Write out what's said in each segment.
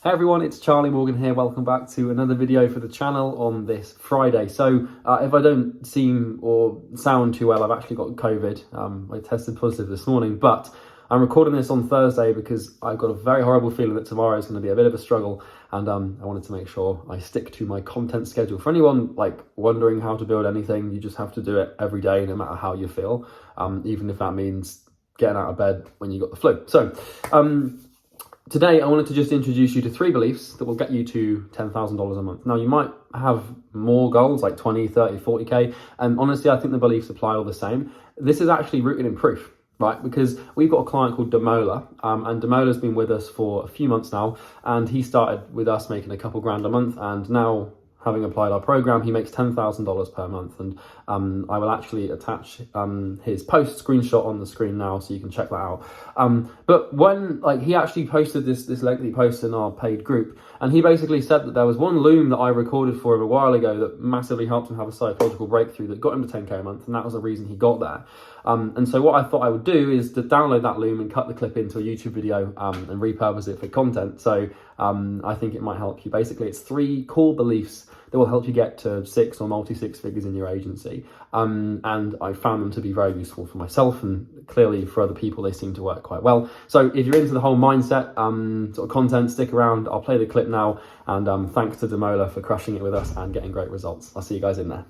Hey everyone, it's Charlie Morgan here. Welcome back to another video for the channel on this Friday. So if I don't seem or sound too well, I've actually got COVID. I tested positive this morning, but I'm recording this on Thursday because I've got a very horrible feeling that tomorrow is going to be a bit of a struggle, and I wanted to make sure I stick to my content schedule. For anyone wondering how to build anything, you just have to do it every day, no matter how you feel, even if that means getting out of bed when you got the flu. So today, I wanted to just introduce you to 3 beliefs that will get you to $10,000 a month. Now, you might have more goals, like 20, 30, 40K. And honestly, I think the beliefs apply all the same. This is actually rooted in proof, right? Because we've got a client called Demola, and Demola's been with us for a few months now. And he started with us making a couple grand a month. And now, having applied our program, he makes $10,000 per month. And I will actually attach his post screenshot on the screen now so you can check that out. But when he actually posted this lengthy post in our paid group, and he basically said that there was one loom that I recorded for him a while ago that massively helped him have a psychological breakthrough that got him to 10K a month, and that was the reason he got there. And so what I thought I would do is to download that loom and cut the clip into a YouTube video and repurpose it for content. So I think it might help you. Basically, it's 3 core beliefs that will help you get to 6 or multi-6 figures in your agency. And I found them to be very useful for myself, and clearly for other people, they seem to work quite well. So if you're into the whole mindset sort of content, stick around. I'll play the clip now. And thanks to Demola for crushing it with us and getting great results. I'll see you guys in there.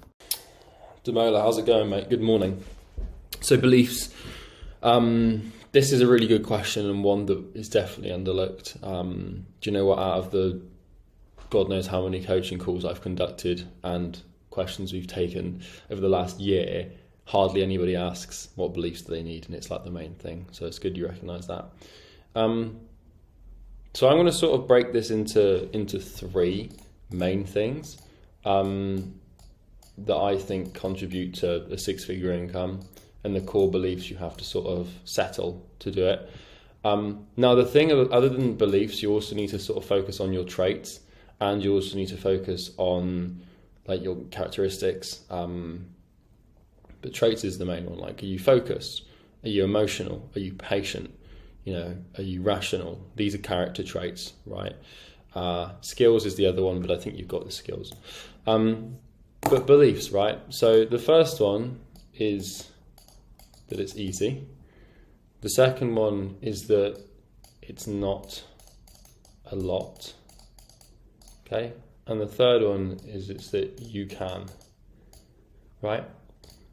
Demola, how's it going, mate? Good morning. So beliefs, this is a really good question and one that is definitely underlooked. Do you know what, out of the God knows how many coaching calls I've conducted and questions we've taken over the last year, hardly anybody asks what beliefs do they need, and it's like the main thing. So it's good you recognise that. So I'm going to sort of break this into 3 main things that I think contribute to a 6-figure income, and the core beliefs you have to sort of settle to do it. Now, the thing, other than beliefs, you also need to sort of focus on your traits, and you also need to focus on your characteristics. But traits is the main one. Are you focused? Are you emotional? Are you patient? Are you rational? These are character traits, right? Skills is the other one, but I think you've got the skills. But beliefs, right? So the first one is that it's easy. The second one is that it's not a lot. Okay? And the third one is it's that you can. Right?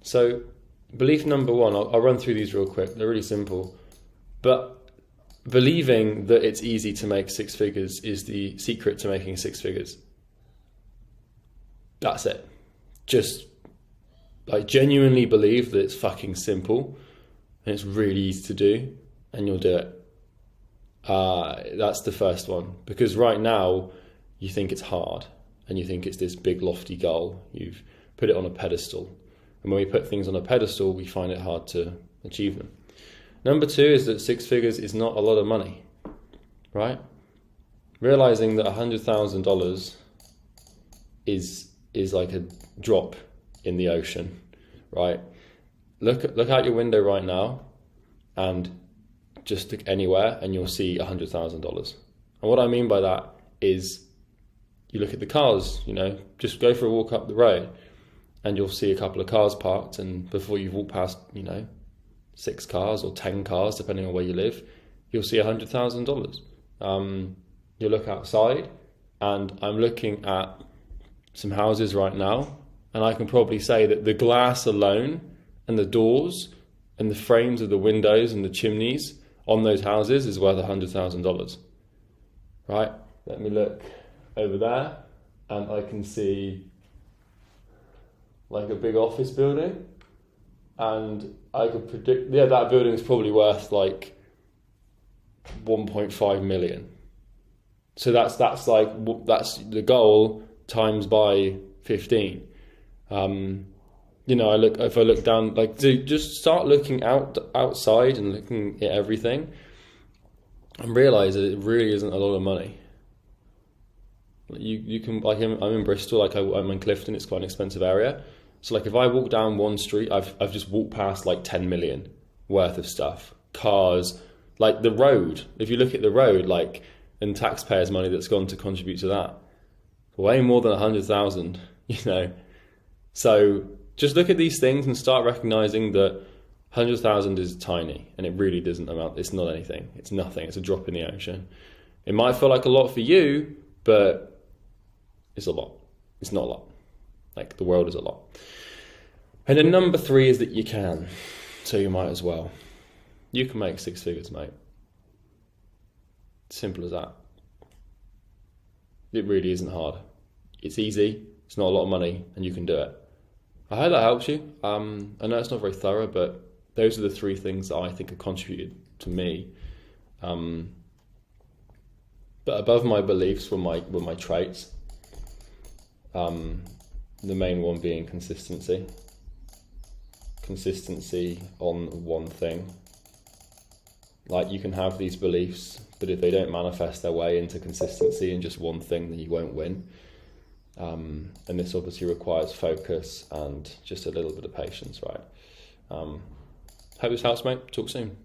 So belief number 1, I'll run through these real quick. They're really simple. But believing that it's easy to make 6 figures is the secret to making 6 figures. That's it. Just genuinely believe that it's fucking simple and it's really easy to do, and you'll do it. That's the first one, because right now you think it's hard and you think it's this big lofty goal. You've put it on a pedestal, and when we put things on a pedestal, we find it hard to achieve them. Number 2 is that 6 figures is not a lot of money, right? Realizing that $100,000 is like a drop in the ocean, right? Look out your window right now and just look anywhere and you'll see $100,000. And what I mean by that is you look at the cars, just go for a walk up the road and you'll see a couple of cars parked, and before you've walked past, 6 cars or 10 cars, depending on where you live, you'll see $100,000. You look outside, and I'm looking at some houses right now, and I can probably say that the glass alone and the doors and the frames of the windows and the chimneys on those houses is worth $100,000. Right? Let me look over there, and I can see a big office building, and I could predict, that building is probably worth 1.5 million. So that's the goal times by 15. If I look down, to just start looking outside and looking at everything, and realize that it really isn't a lot of money. You can, I'm in Bristol, I'm in Clifton, it's quite an expensive area. So if I walk down one street, I've just walked past 10 million worth of stuff. Cars, the road. If you look at the road, and taxpayers' money that's gone to contribute to that. Way more than 100,000, you know. So just look at these things and start recognizing that 100,000 is tiny, and it really doesn't amount. It's not anything. It's nothing. It's a drop in the ocean. It might feel like a lot for you, but it's a lot. It's not a lot. Like, the world is a lot. And then number 3 is that you can. So you might as well. You can make 6 figures, mate. Simple as that. It really isn't hard. It's easy. It's not a lot of money, and you can do it. I hope that helps you. I know it's not very thorough, but those are the 3 things that I think have contributed to me. But above my beliefs were my traits. The main one being consistency. Consistency on one thing. Like, you can have these beliefs, but if they don't manifest their way into consistency in just one thing, then you won't win. And this obviously requires focus and just a little bit of patience, right? Hope this helps, mate. Talk soon.